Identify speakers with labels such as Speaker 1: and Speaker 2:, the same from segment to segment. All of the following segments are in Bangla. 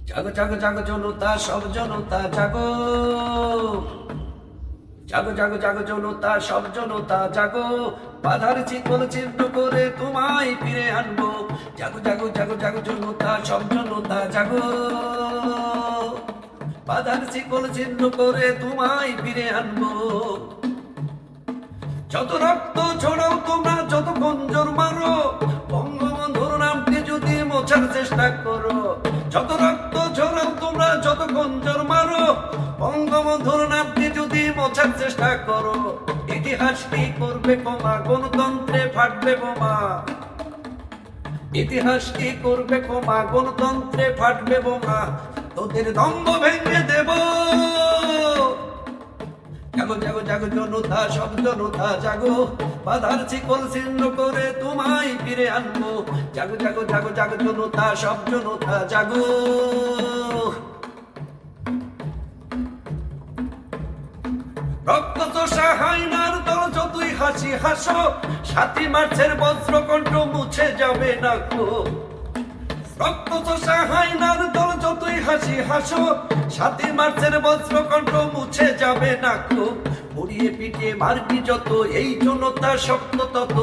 Speaker 1: জাগো জাগো জাগো জনতা, সব জনতা জাগো। জাগো জাগো জাগো জনতা, সব জনতা জাগো। বাধার চিকন চিহ্ন করে তোমায় ফিরে আনবো। জাগো জাগো জাগো জাগো জনতা, সব জনতা জাগো। বাধার চিকন চিহ্ন করে তোমায় ফিরে আনবো। যত রক্ত ছড়াও তোমরা, যত খঞ্জর মারো, বঙ্গবন্ধুর নামটি যদি মোছার চেষ্টা করো। যত রক্ত ছড়াও তোমরা, যত খঞ্জর মারো, বঙ্গবন্ধুর নামটি যদি মোছার চেষ্টা করো। ইতিহাস কি করবে ক্ষমা, গণতন্ত্রে ফাটবে বোমা। ইতিহাস কি করবে ক্ষমা, গণতন্ত্রে ফাটবে বোমা। তোদের দম্ভ ভেঙে দেব। জাগো জাগো জাগো জনতা, সব জনতা জাগো। বাধার চিকল ছিন্ন করে তোমায় ফিরে আনবো। জাগো জাগো জাগো জাগো জনতা, সব জনতা জাগো। রক্ত চোষা হায়নার দল যতই হাসি হাসো, ৭ই মার্চের বজ্রকণ্ঠ মুছে যাবে না গো। রক্ত চোষা হায়নার দল যতই হাসি হাসো, ৭ই মার্চের বজ্রকণ্ঠ মুছে যাবে না গো। পুড়িয়ে পিটিয়ে মারবি যত, এই জনতা শক্ত তত।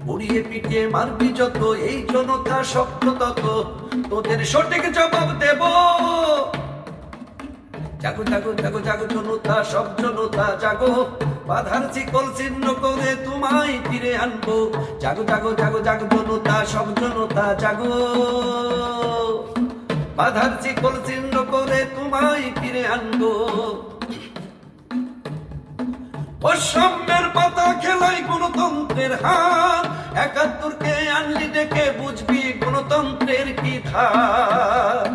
Speaker 1: পুড়িয়ে পিটিয়ে মারবি যত, এই জনতা শক্ত তত। তোদের সঠিক জবাব দেব। জাগো জাগো জাগো জাগো জনতা, সব জনতা জাগো। বাধার চিকল ছিন্ন করে তোমায় ফিরে আনবো। জাগো জাগো জাগো জাগো জনতা, সব জনতা জাগো। বাধার চিকল ছিন্ন করে তোমায় ফিরে আনবো। বৈষম্যের পাতা খেলায় গণতন্ত্রের হার, ৭১কে আনলি ডেকে বুঝবি গণতন্ত্রের কি ধার।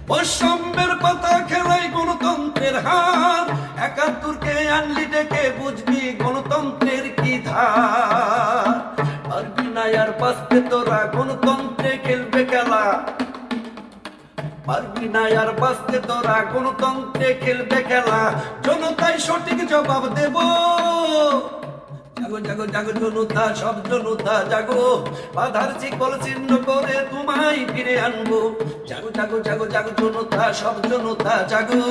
Speaker 1: বৈষম্যের পাতা খেলায় গণতন্ত্রের হার, ৭১কে আনলি ডেকে বুঝবি গণতন্ত্রের কি ধার। পারবি না আর বাঁচতে তোরা, গণতন্ত্রে খেলবে খেলা। পারবি না আর বাঁচতে তোরা, গণতন্ত্রে খেলবে খেলা। জনতাই সঠিক জবাব দেব। জাগো জাগো জাগো জনতা, সব জনতা জাগো। বাধার চিকল ছিন্ন করে তোমায় ফিরে আনবো। জাগো জাগো জাগো জাগো জনতা, সব জনতা জাগো।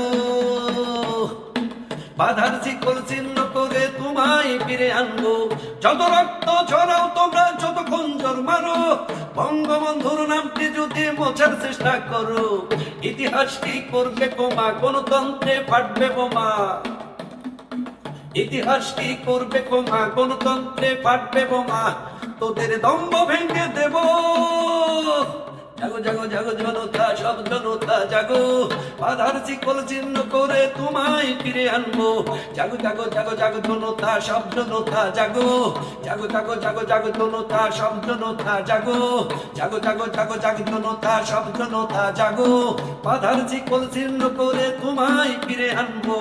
Speaker 1: বাধার চিকল ছিন্ন করে তোমায় ফিরে আনবো। যত রক্ত ছড়াও তোমরা, যত খঞ্জর মারো, বঙ্গবন্ধুর নামটি যদি মোছার চেষ্টা করো। ইতিহাস কি করবে ক্ষমা, গণতন্ত্রে ফাটবে বোমা। ইতিহাস কি করবে ক্ষমা, গণতন্ত্রে ফাটবে বোমা। তোদের দম্ভ ভেঙে দেব। জাগো জাগো জাগো জনতা, সব জনতা জাগো। বাধার চিকল ছিন্ন করে তোমায় ফিরে আনবো। জাগো জাগো জাগো জাগো জনতা, সব জনতা জাগো। জাগো জাগো জাগো জাগো জনতা, সব জনতা জাগো। জাগো জাগো জাগো জাগো জনতা, সব জনতা জাগো। বাধার চিকল ছিন্ন করে তোমায় ফিরে আনবো।